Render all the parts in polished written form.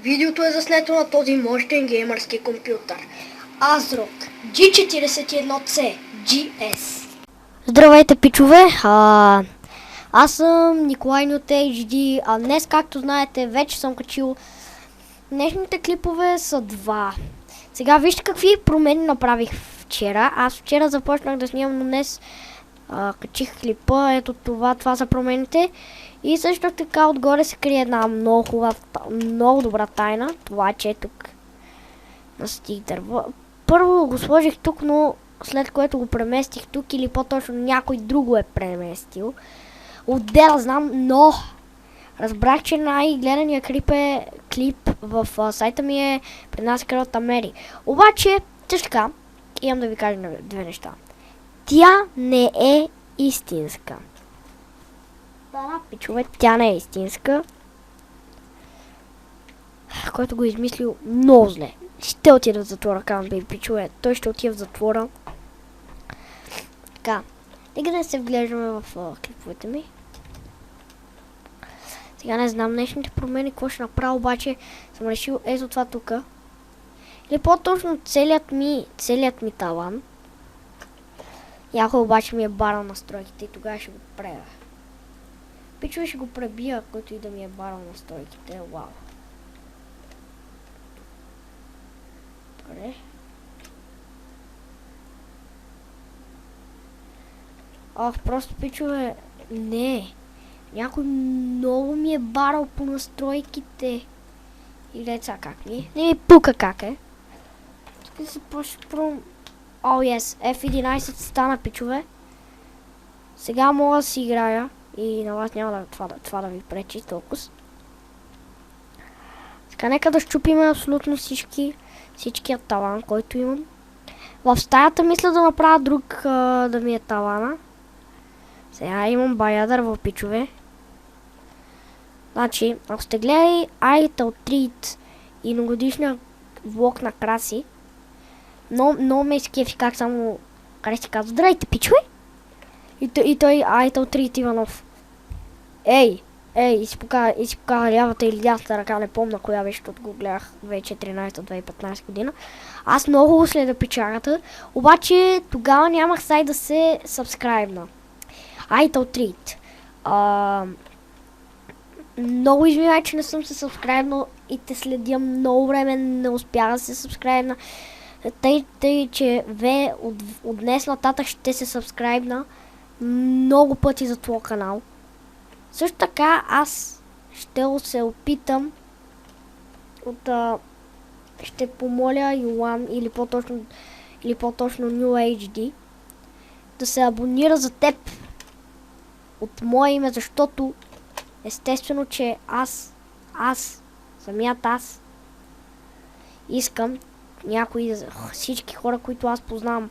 Видеото е заснето на този мощен геймърски компютър ASRock G41C GS. Здравейте, пичове! Аз съм Николай от HD, а днес, както знаете, вече съм качил. Днешните клипове са два. Сега вижте какви промени направих вчера. Аз вчера започнах да снимам, но днес качих клипа. Ето това са промените. И също така отгоре се крие една много добра тайна. Това, че е тук на стик дърво. Първо го сложих тук, но след което го преместих тук, или по-точно някой друг го е преместил. Отдел знам, но разбрах, че най-гледания клип в сайта ми е пред нас кралата Мери. Обаче, също така, имам да ви кажа две неща. Тя не е истинска. Да, пичове, тя не е истинска. Който го е измислил много зле. Ще отида в затвора, казвам ви, пичове. Той ще отида в затвора. Така. Нека да се вглеждаме в клиповете ми. Сега не знам днешните промени, какво ще направя, обаче съм решил ето това тук. Или по-точно целият ми талан. Някой обаче ми е барал настройките и тогава ще го пребия. Пичове, ще го пребия, който и да ми е барал настройките. Вау. Добре. Просто пичове, не. Някой много ми е барал по настройките. И деца как ми? Не ми пука как е. Тук се по-шпром. F11 стана, пичове. Сега мога да си играя. И на вас няма това да ви пречи толкова. Сега нека да щупим абсолютно всичкият талан, който имам. В стаята мисля да направя друг да ми е талана. Сега имам баядър в пичове. Значи, ако сте гледали iTal Treat и многодишния влог на Краси, много ме изкефи как само Краси казва: "Здравейте, пичове!" И той iTal Treat Иванов: Ей, и си показва лявата или дясната ръка, не помня коя беше, защото го гледах 2014-2015 година. Аз много го следа пичарата, обаче тогава нямах сайт да се сабскрайбна. iTal Treat. Много извинявай, че не съм се сабскрайбнал и те следя много време, не успях да се сабскрайбна. Тъй, че от днес нататък ще се сабскрайбна много пъти за твой канал. Също така аз ще се опитам ще помоля Йоан или по-точно New HD да се абонира за теб от мое име, защото естествено, че самият аз искам всички хора, които аз познавам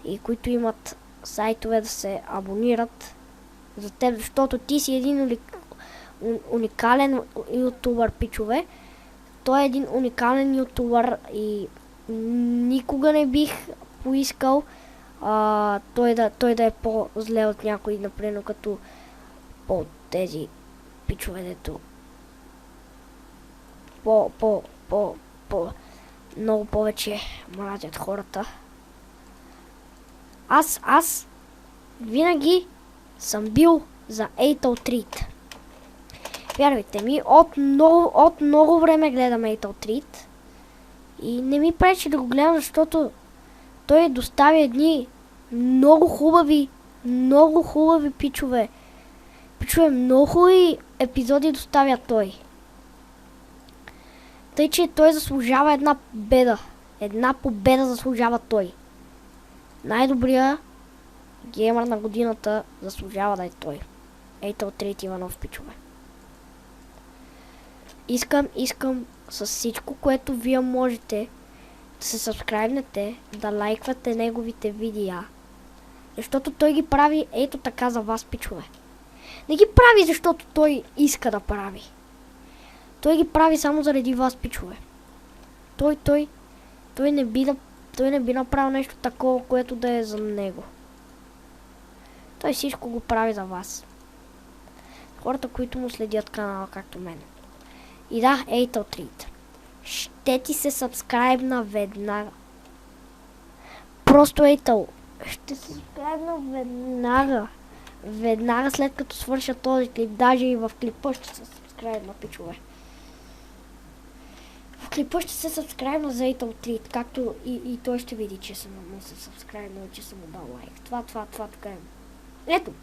и които имат сайтове, да се абонират за теб, защото ти си един уникален ютубър, пичове. Той е един уникален ютубър и никога не бих поискал той да е по-зле от някой, например, като по тези пичове, дето много повече мразят хората. Аз винаги съм бил за iTal Treat. Вярвайте ми, от много време гледам iTal Treat и не ми пречи да го гледам, защото той доставя едни много хубави пичове. Пичове, много хубави епизоди доставя той. Тъй, че той заслужава една победа. Една победа заслужава той. Най-добрият геймър на годината заслужава да е той. iTal Treat Иванов, пичове. Искам с всичко, което вие можете да се сабскрайбнете, да лайквате неговите видеа. Защото той ги прави ето така за вас, пичове. Не ги прави, защото той иска да прави. Той ги прави само заради вас, пичове. Той не би направил нещо такова, което да е за него. Той всичко го прави за вас. Хората, които му следят канала, както мен. И да, iTal Treat. ще ти се сабскрайбна веднага. Просто ето, ще се сабскрайбна веднага. Веднага след като свърша този клип, даже и в клипа ще се сабскрайбна, пичове. В клипа ще се сабскрайбна за Ето Treat, както и той ще види, че съм му се сабскрайбна и че съм му дал лайк. Това така е. Ето.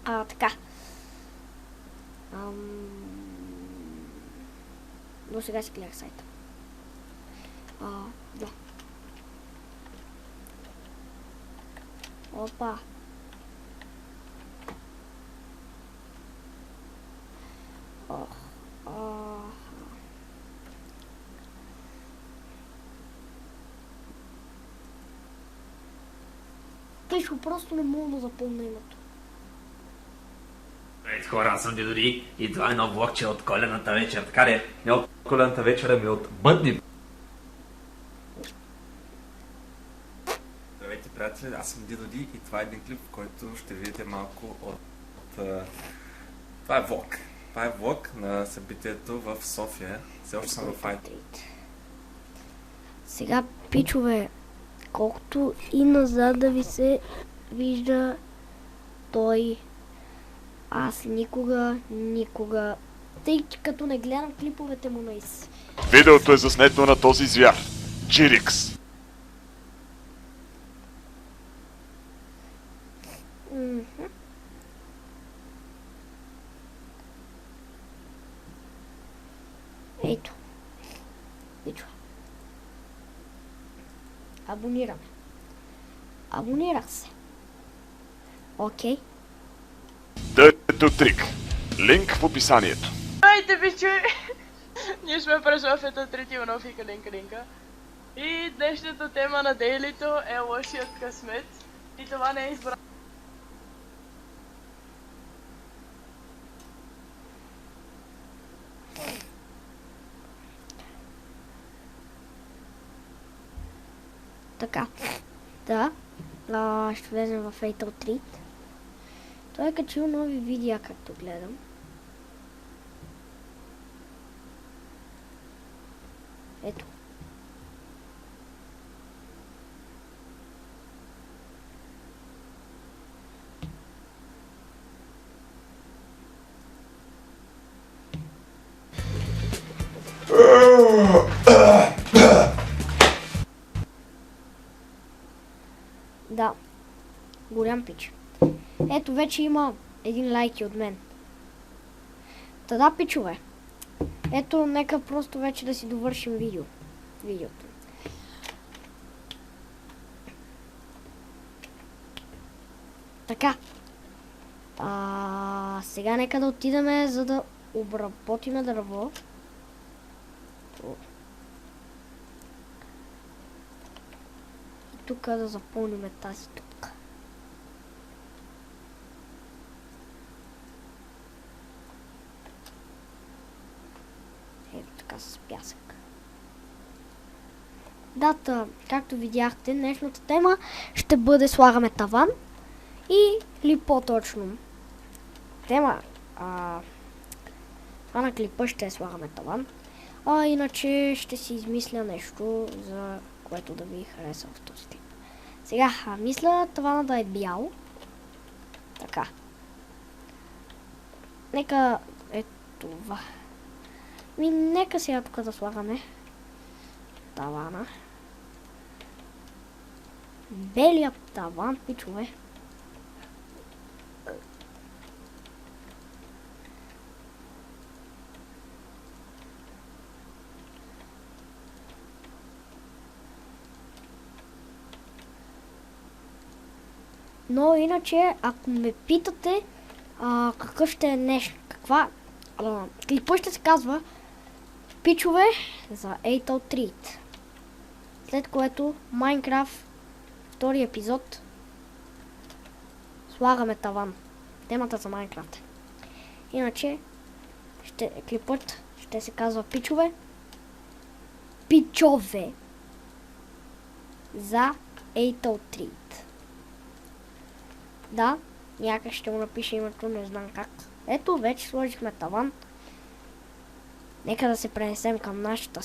Така. Но сега си гледах сайта. Да. Опа. Тежко, просто не мога да запомня името. Ето хора, аз съм Дидори и това е едно влогче от коледната вечер, така ли? Не от коледната вечер, ами от бъдни. Здравейте, приятели, аз съм Дидори и това е един клип, в който ще видите малко от... Това е влог. Това е влог на събитието в София. Все още съм в Айт. Сега, пичове, колкото и назад да ви се вижда той, аз никога, тъй като не гледам клиповете му на Ис. Видеото е заснето на този звяр, Джирикс. Ето. Пичове. Абонираме. Абонирах се. Окей. Дето трик. Линк в описанието. Здравейте, бичи! Ние сме през Софията, трети нов и калинка. И днешната тема на дейлито е лошият късмет. И това не е избрано. Така. Да. Ще влезем в Fatal Treat. Той е качил нови видеа, както гледам. Ето. Да. Голям пич. Ето вече има един лайк и от мен. Та да, пичове. Ето, нека просто вече да си довършим видеото. Така. Сега нека да отидеме, за да обработиме дърво. И тук да запълним тази тук. Ето така с пясък. Дата, както видяхте, днешната тема ще бъде слагаме таван или по-точно тема това на клипа ще слагаме таван, иначе ще си измисля нещо, за което да ви хареса в този клип. Сега, мисля тавана да е бял. Така. Нека е това. Нека сега тук да слагаме тавана. Белият таван, пичове. Но иначе, ако ме питате какъв ще е нещо, клипът ще се казва пичове за Ето Treat. След което Майнкрафт, втори епизод, слагаме таван. Темата за Майнкрафт. Иначе, клипът ще се казва пичове за Ето Treat. Да, някак ще му напиша името, не знам как. Ето, вече сложихме таван. Нека да се пренесем към нашата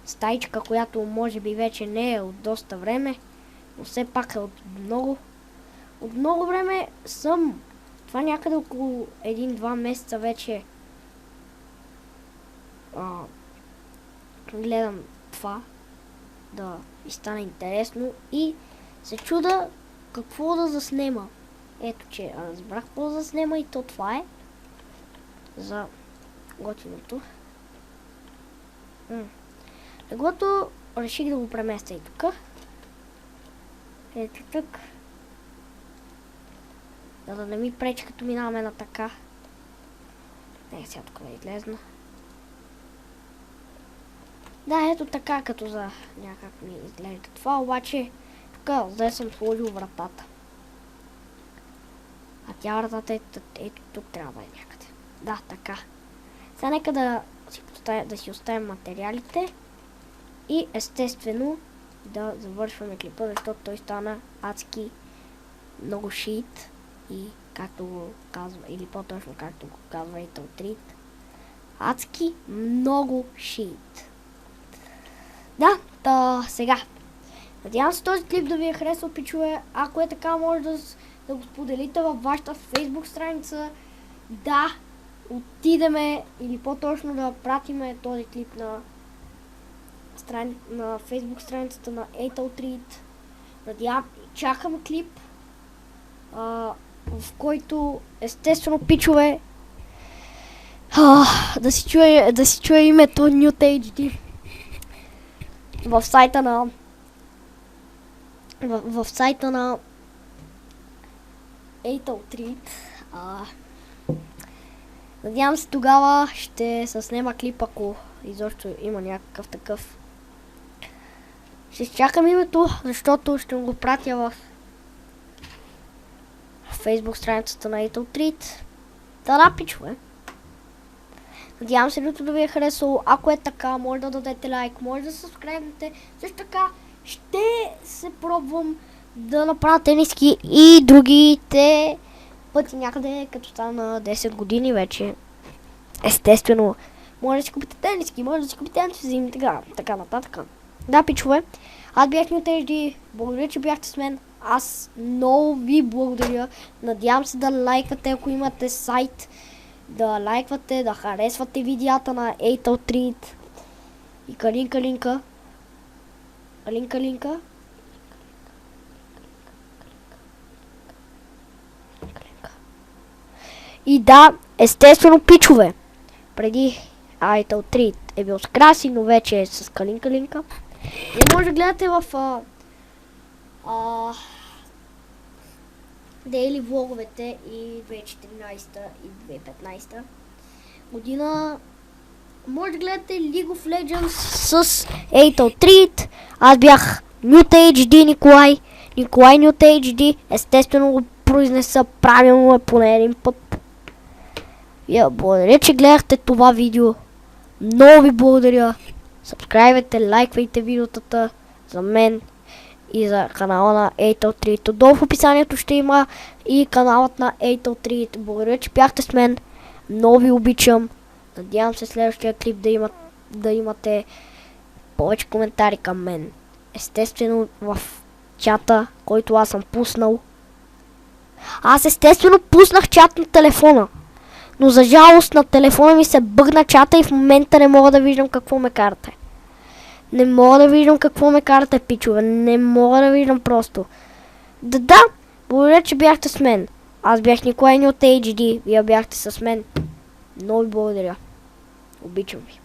стайчка, която може би вече не е от доста време, но все пак е от много време съм. Това някъде около 1-2 месеца вече гледам това да ми стане интересно и се чуда какво да заснема. Ето, че разбрах какво да заснема и то това е за готиното. Леглото реших да го преместя и тук. Ето тук. Да не ми пречи като минаваме на така. Не, сега тук да излезна. Да, ето така, като за някак ми изглежда това, обаче тук отзад съм сложил вратата. А тя вратата ето тук трябва да е някъде. Да, така. Сега нека да си оставим материалите и естествено да завършваме клипа, защото той стана адски много шит и както го казва, или по-точно както го казва Eight03, адски много шит. Да, сега. Надявам се този клип да ви е харесал, пичове. Ако е така, може да го споделите във вашата Facebook страница. Да, отидеме, или по-точно да пратиме този клип на Facebook страницата на Eight03. Чакам клип, в който естествено, пичове, да си чуе името NewTHD в сайта на Eight03. Надявам се тогава ще се снема клип, ако изобщо има някакъв такъв. Ще изчакам името, защото ще го пратя в Facebook страницата на Eight03. Да, пичове. Надявам се да ви е харесало. Ако е така, може да дадете лайк, може да се сабскрайбнете. Също така ще се пробвам да направя тениски и другите пъти някъде, като стана на 10 години вече. Естествено, може да си купите тениски, може да си купите ентузиазми, така нататък. Да, пичове, аз бях NewTHD, благодаря, че бяхте с мен. Аз много ви благодаря. Надявам се да лайквате, ако имате сайт, да лайквате, да харесвате видеята на Eight03 и калинка. И да, естествено, пичове, преди Eight03 е бил с краси, но вече е с калинка. И може да гледате в дейли влоговете и 2014 и 2015 година. Може да гледате League of Legends с Eight03. Аз бях NewTHD Николай NewTHD. Естествено го произнеса правилно поне един път. Благодаря, че гледахте това видео. Много ви благодаря. Сабскрайбвайте, лайквайте видеотата за мен и за канала на Eight03. Долу в описанието ще има и каналът на Eight03. Благодаря, че бяхте с мен. Много ви обичам. Надявам се следващия клип да имате повече коментари към мен. Естествено в чата, който аз съм пуснал. Аз естествено пуснах чат на телефона. Но за жалост на телефона ми се бъгна чата и в момента не мога да виждам какво ме карате. Не мога да виждам какво ме карате, пичове. Не мога да виждам просто. Да, благодаря, че бяхте с мен. Аз бях Николай NewTHD. Вие бяхте с мен. Много ви благодаря. Обичам ви.